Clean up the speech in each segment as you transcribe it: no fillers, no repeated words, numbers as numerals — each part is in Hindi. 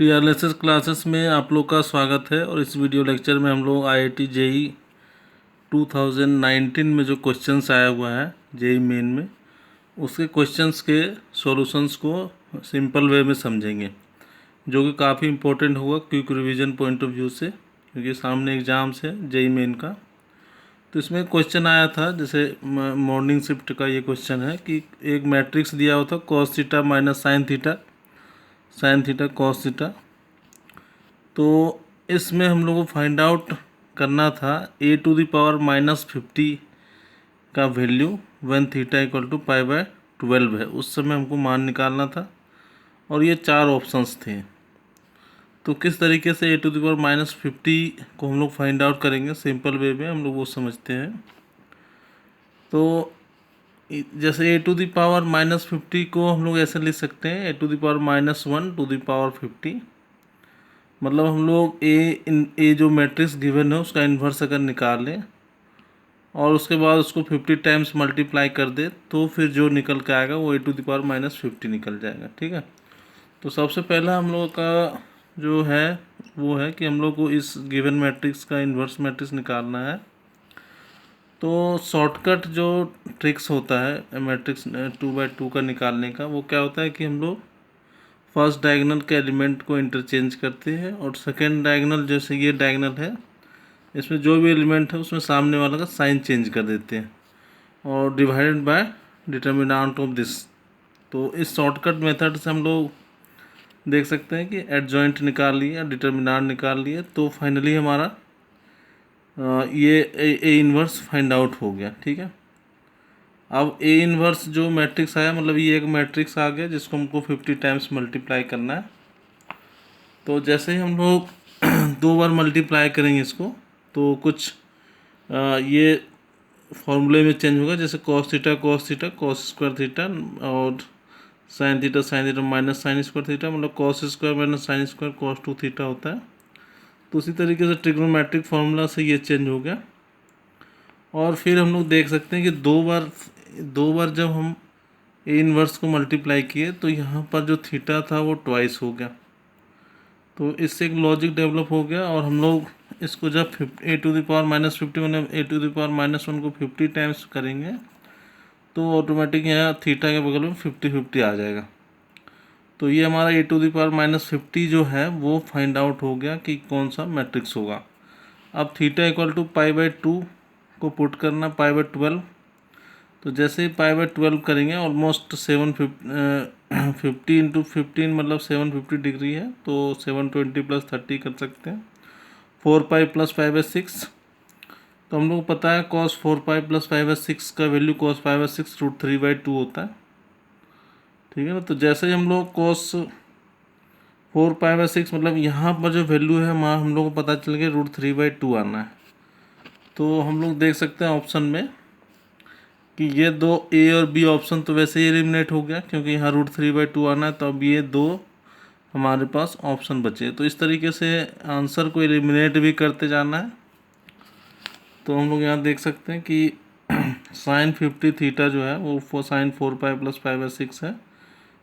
टीआरएलएसएस क्लासेस में आप लोग का स्वागत है। और इस वीडियो लेक्चर में हम लोग आईआईटी जेई 2019 में जो क्वेश्चंस आया हुआ है जेई मेन में, उसके क्वेश्चंस के सॉल्यूशंस को सिंपल वे में समझेंगे, जो कि काफ़ी इम्पोर्टेंट होगा quick revision point of view से, क्योंकि सामने एग्ज़ाम्स है जेई मेन का। तो इसमें क्वेश्चन आया था, जैसे मॉर्निंग शिफ्ट का ये क्वेश्चन है कि एक मैट्रिक्स दिया हुआ था cos theta minus sine theta cos theta. तो इसमें हम लोग को फाइंड आउट करना था a⁻−50 का value when theta equal to π/12 है, उस समय हमको मान निकालना था। और ये 4 ऑप्शंस थे। तो किस तरीके से a⁻−50 को हम लोग फाइंड आउट करेंगे सिंपल वे में, हम लोग वो समझते हैं। तो जैसे a⁻−50 को हम लोग ऐसे लिख सकते हैं a⁻−1⁻50। मतलब हम लोग ए जो मैट्रिक्स गिवन है उसका इन्वर्स अगर निकाल लें और उसके बाद उसको 50 टाइम्स मल्टीप्लाई कर दे, तो फिर जो निकल के आएगा वो a⁻−50 निकल जाएगा। ठीक है। तो सबसे पहला हम लोग का जो है वो है कि हम लोग को इस गिवन मैट्रिक्स का इन्वर्स मैट्रिक्स निकालना है। तो शॉर्टकट जो ट्रिक्स होता है मैट्रिक्स 2×2 का निकालने का, वो क्या होता है कि हम लोग फर्स्ट डायगोनल के एलिमेंट को इंटरचेंज करते हैं और सेकेंड डायगोनल, जैसे ये डायगोनल है, इसमें जो भी एलिमेंट है उसमें सामने वाला का साइन चेंज कर देते हैं और divided by determinant of this. तो इस शॉर्टकट मेथड से हम लोग देख सकते हैं कि एडजॉइंट निकाल लिए, डिटर्मिनेंट निकाल लिए, तो फाइनली हमारा ये ए इन्वर्स फाइंड आउट हो गया। ठीक है। अब ए इन्वर्स जो मैट्रिक्स आया, मतलब ये एक मैट्रिक्स आ गया जिसको हमको 50 टाइम्स मल्टीप्लाई करना है। तो जैसे ही हम लोग 2 बार मल्टीप्लाई करेंगे इसको, तो कुछ ये फॉर्मूले में चेंज होगा, जैसे cos theta cos square theta और sin theta minus sine square theta, मतलब cos square minus sine square cos 2 theta होता है। तो उसी तरीके से ट्रिग्नोमेट्रिक फार्मूला से ये चेंज हो गया। और फिर हम लोग देख सकते हैं कि दो बार जब हम ए इन्वर्स को मल्टीप्लाई किए तो यहाँ पर जो थीटा था वो ट्वाइस हो गया। तो इससे एक लॉजिक डेवलप हो गया और हम लोग इसको जब a⁻−50 मतलब a⁻−1 को 50 टाइम्स करेंगे तो ऑटोमेटिक यहाँ थीटा के बगल में 50-50 आ जाएगा। तो ये हमारा a⁻−50 जो है वो फाइंड आउट हो गया कि कौन सा मैट्रिक्स होगा। अब थीटा इक्वल टू π/2 को पुट करना π/12। तो जैसे ही π/12 करेंगे ऑलमोस्ट 50 इंटू 15 मतलब 750 डिग्री है, तो 720 + 30 कर सकते हैं। 4π + π/6, तो हम लोग को पता है cos 4π + π/6 का वैल्यू cos π/6 √3/2 होता है। ठीक है ना। तो जैसे ही हम लोग cos 4π/6 मतलब यहाँ पर जो वैल्यू है वहाँ हम लोग को पता चल गया √3/2 आना है। तो हम लोग देख सकते हैं ऑप्शन में कि ये दो ए और बी ऑप्शन तो वैसे ही एलिमिनेट हो गया, क्योंकि यहाँ √3/2 आना है, तो अब ये दो हमारे पास ऑप्शन बचे। तो इस तरीके से आंसर को एलिमिनेट भी करते जाना है। तो हम लोग यहाँ देख सकते हैं कि sin 50 थीटा जो है वो sin 4π + π/6 है,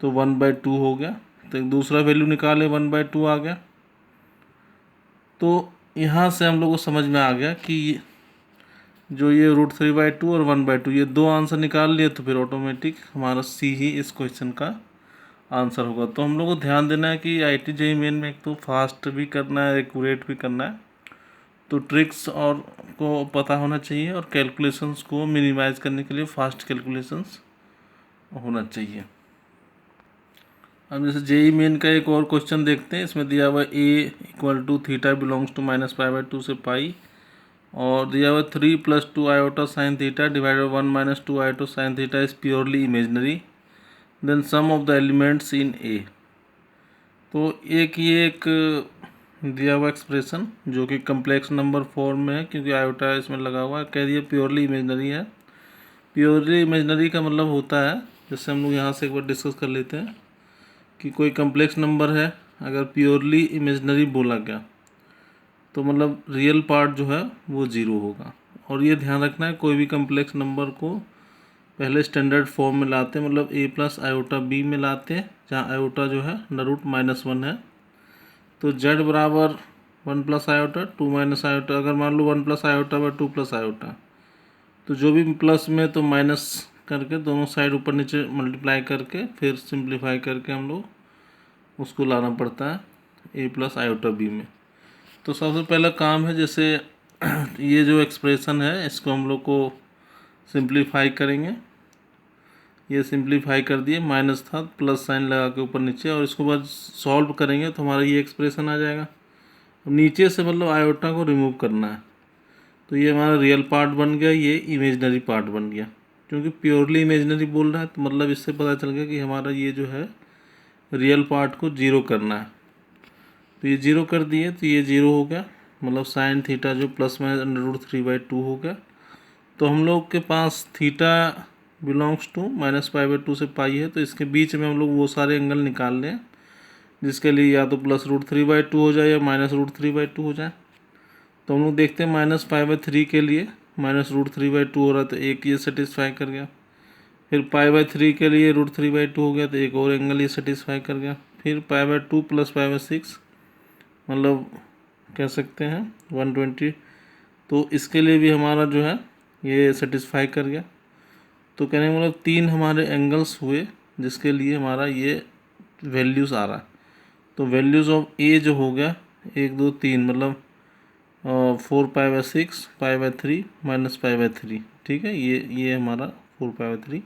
तो 1/2 हो गया। तो एक दूसरा वैल्यू निकाले 1/2 आ गया। तो यहाँ से हम लोग को समझ में आ गया कि जो ये √3/2 और 1/2 ये दो आंसर निकाल लिए, तो फिर ऑटोमेटिक हमारा सी ही इस क्वेश्चन का आंसर होगा। तो हम लोग को ध्यान देना है कि आईआईटी जेईई मेन में एक तो फास्ट भी करना है, एक्यूरेट भी करना है। तो ट्रिक्स और को पता होना चाहिए और कैलकुलेशंस को मिनिमाइज करने के लिए फास्ट कैलकुलेशंस होना चाहिए। अब जैसे जेईई मेन का एक और क्वेश्चन देखते हैं। इसमें दिया हुआ a = थीटा बिलोंग्स टू -π/2 से पाई, और दिया हुआ 3 + 2 iota sin theta divided 1 - 2 iota sin theta is purely imaginary, then sum of the elements in A. तो एक दिया हुआ एक्सप्रेशन जो कि कम्प्लेक्स नंबर फॉर्म में है, क्योंकि आयोटा इसमें लगा हुआ है, कह दिया प्योरली इमेजनरी है। प्योरली इमेजनरी का मतलब होता है, जैसे हम लोग यहाँ से एक बार डिस्कस कर लेते हैं कि कोई कम्प्लेक्स नंबर है, अगर प्योरली इमेजनरी बोला गया तो मतलब रियल पार्ट जो है वो 0 होगा। और ये ध्यान रखना है, कोई भी कम्प्लेक्स नंबर को पहले स्टैंडर्ड फॉर्म में लाते हैं, मतलब a + iota b में लाते हैं, जहाँ iota जो है √-1 है। तो z बराबर 1 प्लस आयोटा 2 माइनस आयोटा, अगर मान लो 1 plus iota by 2 plus iota, तो जो भी प्लस में तो माइनस करके दोनों साइड ऊपर नीचे मल्टीप्लाई करके फिर सिंप्लीफाई करके हम लोग उसको लाना पड़ता है a प्लस आयोटा b में। तो सबसे पहला काम है, जैसे ये जो एक्सप्रेशन है इसको हम लोग को सिंप्लीफाई करेंगे। ये सिंप्लीफाई कर दिए, माइनस था प्लस साइन लगा के ऊपर नीचे, और इसको बाद सॉल्व करेंगे तो हमारा ये एक्सप्रेशन आ जाएगा। अब नीचे से मतलब आयोटा को रिमूव करना है, तो ये हमारा रियल पार्ट बन गया, ये इमेजनरी पार्ट बन गया। क्योंकि प्योरली इमेजनरी बोल रहा है तो मतलब इससे पता चल गया कि हमारा ये जो है रियल पार्ट को जीरो करना है। तो ये जीरो कर दिए तो ये जीरो हो गया, मतलब साइन थीटा जो प्लस माइनस √3/2 हो गया। तो हम लोग के पास थीटा बिलोंग्स टू -π/2 से पाई है, तो इसके बीच में हम लोग वो सारे एंगल निकाल लें जिसके लिए या तो +√3/2 हो जाए या -√3/2 हो जाए। तो हम लोग देखते हैं -π/3 के लिए -√3/2 हो रहा है, तो एक ये सेटिस्फाई कर गया। फिर π/3 के लिए √3/2 हो गया, तो एक और एंगल ये सेटिस्फाई कर गया। फिर π/2 + π/6 मतलब कह सकते हैं 120, तो इसके लिए भी हमारा जो है ये सेटिस्फाई कर गया। तो कहने का मतलब 3 हमारे एंगल्स हुए जिसके लिए हमारा ये वैल्यूज़ आ रहा है। तो वैल्यूज़ ऑफ ए जो हो गया 1 2 3 मतलब 4π/6 π/3 -π/3, ठीक है। ये हमारा 4π/3।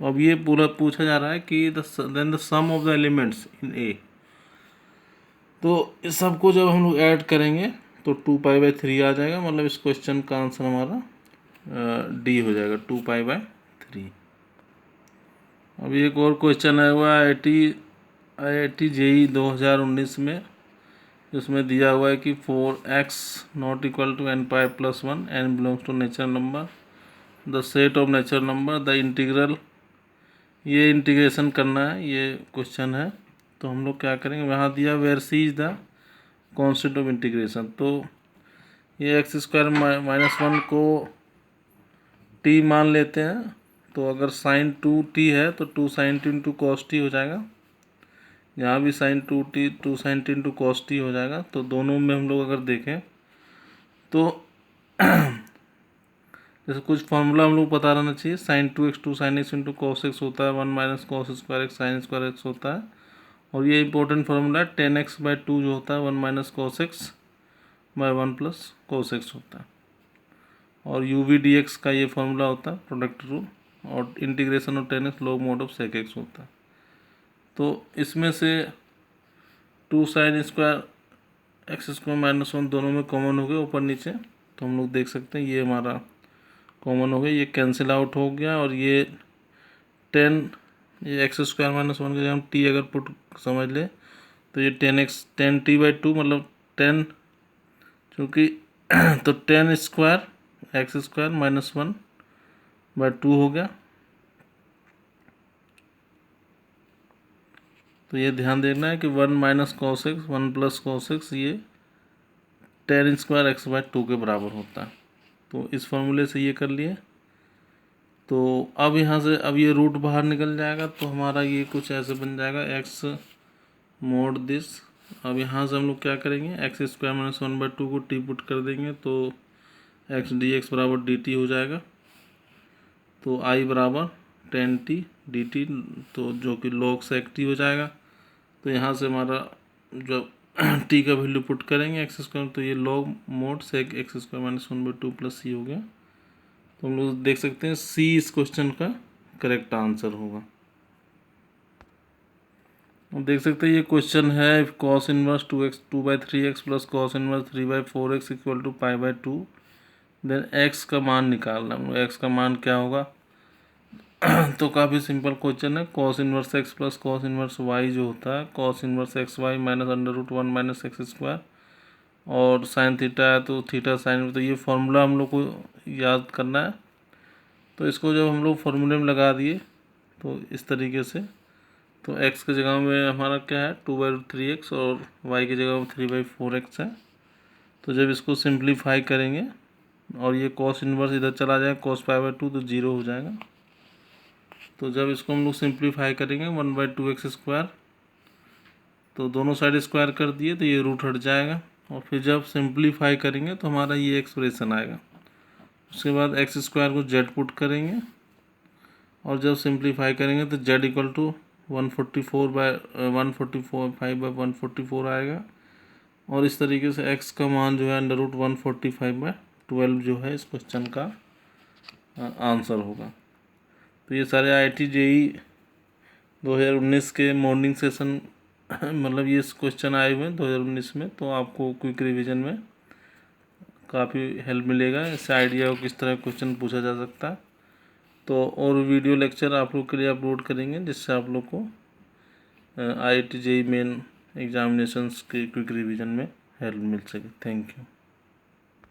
तो अब ये पूरा पूछा जा रहा है कि then the sum of the elements in A. तो इस सब को जब हम लोग ऐड करेंगे तो 2π/3 आ जाएगा, मतलब इस क्वेश्चन का आंसर हमारा डी हो जाएगा 2π/3। अब एक और क्वेश्चन आया हुआ है IIT JEE 2019 में, जिसमें दिया हुआ है कि 4x ≠ = n π+1, n belongs to natural number, the set of natural number, the integral. ये इंटीग्रेशन करना है, ये क्वेश्चन है। तो हम लोग क्या करेंगे, वहाँ दिया where C is the constant of integration. तो ये x² -1 को t मान लेते हैं। तो अगर sin 2t है तो 2 sin t × cos t हो जाएगा। यहाँ भी sin 2t 2 sin t × cos t हो जाएगा। तो दोनों में हम लोग अगर देखें तो जैसे कुछ फार्मूला हम लोग पता रहना चाहिए। sin 2x 2 sin x × cos x होता है, 1 - cos² sin x होता है। और ये इंपॉर्टेंट फार्मूला है 10x/2 जो होता है 1 - cos x 1 + cos x होता है। और u/dx का ये फार्मूला होता है प्रोडक्ट रूल, और integration of 10x log mod of sec x होता है। तो इसमें से 2 sin² x² -1 दोनों में कॉमन हो गए ऊपर नीचे। तो हम लोग देख सकते हैं ये हमारा कॉमन हो गया, ये कैंसिल आउट हो गया। और ये 10 ये x² -1 के जगह हम t अगर पुट समझ ले तो ये 10t/2 मतलब 10, चूँकि तो 10² x² -1/2 हो गया। तो ये ध्यान देना है कि 1 - cos x 1 + cos x ये 10² x/2 के बराबर होता है। तो इस फॉर्मूले से ये कर लिए। तो अब यहाँ से अब ये रूट बाहर निकल जाएगा, तो हमारा ये कुछ ऐसे बन जाएगा x mod दिस। अब यहाँ से हम लोग क्या करेंगे, x² -1/2 को t पुट कर देंगे तो x dx = dt हो जाएगा। तो I = 10t dt, तो जो कि log sec t हो जाएगा। तो यहाँ से हमारा जब t का वैल्यू पुट करेंगे x², तो ये log mod sec x² -1/2 + c हो गया। तो हम लोग देख सकते हैं c इस क्वेश्चन का करेक्ट आंसर होगा। अब देख सकते हैं ये क्वेश्चन है cos 1 2/3x + cos 1 3/4x = π/2, then x का मान निकालना है। x का मान क्या होगा तो काफ़ी सिंपल क्वेश्चन है। cos 1 x + cos 1 y जो होता है cos 1 xy -√1 - x², और साइन थीटा है तो थीटा साइन, तो ये फार्मूला हम लोग को याद करना है। तो इसको जब हम लोग फार्मूले में लगा दिए तो इस तरीके से, तो x की जगह में हमारा क्या है 2/3x और y की जगह में 3/4x है। तो जब इसको सिंप्लीफाई करेंगे और ये cos 1 इधर चला जाएगा cos π/2 तो 0 हो जाएगा। तो जब इसको हम लोग सिंप्लीफाई करेंगे 1/2x², तो दोनों साइड स्क्वायर कर दिए तो ये रूट हट जाएगा, और फिर जब सिंप्लीफाई करेंगे तो हमारा ये एक्सप्रेशन आएगा। उसके बाद एक्स स्क्वायर को जेड पुट करेंगे, और जब सिंप्लीफाई करेंगे तो जेड इक्वल टू 144/144 आएगा, और इस तरीके से x का मान जो है √145/12 जो है इस क्वेश्चन का आंसर होगा। तो ये सारे IIT JEE 2019 के मॉर्निंग सेशन मतलब ये क्वेश्चन आए हुए हैं 2019 में, तो आपको क्विक रिवीजन में काफ़ी हेल्प मिलेगा, इससे आइडिया हो किस तरह क्वेश्चन पूछा जा सकता है। तो और वीडियो लेक्चर आप लोग के लिए अपलोड करेंगे, जिससे आप लोग को IIT JEE मेन एग्जामिनेशंस के क्विक रिवीजन में हेल्प मिल सके। Thank you.